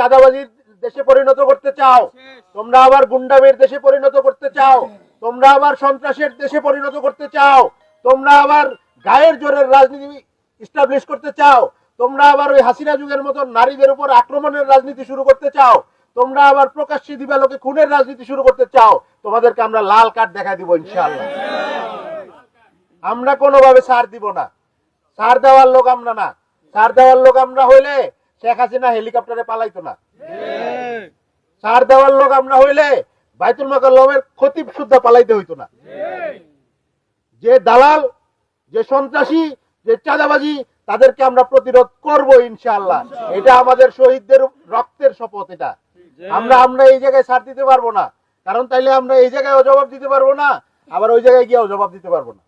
চাঁদাবাজির দেশে পরিণত করতে চাও, তোমরা আবার গুন্ডামির দেশে পরিণত করতে চাও, তোমরা আবার সন্ত্রাসের দেশে পরিণত করতে চাও, তোমরা আবার গায়ের জোরের রাজনীতি এস্টাবলিশ করতে চাও, তোমরা আবার ওই হাসিনা যুগের মতো নারীদের উপর আক্রমণের রাজনীতি শুরু করতে চাও, তোমরা আবার প্রকাশ্যে দিবালোকে খুনের রাজনীতি শুরু করতে চাও, তোমাদেরকে আমরা লাল কার্ড দেখা দিব ইনশাআল্লাহ। আমরা কোনোভাবে ছাড় দিব না, ছাড় দেওয়ার লোক আমরা না। ছাড় দেওয়ার লোক আমরা হইলে শেখ হাসিনা হেলিকপ্টারে পালাইতো না। ছাড় দেওয়ার লোক আমরা হইলে বাইতুল মোকাররমের খতিব সুদ্ধা পালাইতে হইতো না। যে দালাল, যে সন্ত্রাসী, যে চাঁদাবাজি, তাদেরকে আমরা প্রতিরোধ করব ইনশাআল্লাহ। এটা আমাদের শহীদদের রক্তের শপথ। এটা আমরা এই জায়গায় ছাড় দিতে পারবো না, কারণ তাইলে আমরা এই জায়গায় জবাব দিতে পারবো না, আবার ওই জায়গায় গিয়েও জবাব দিতে পারবো না।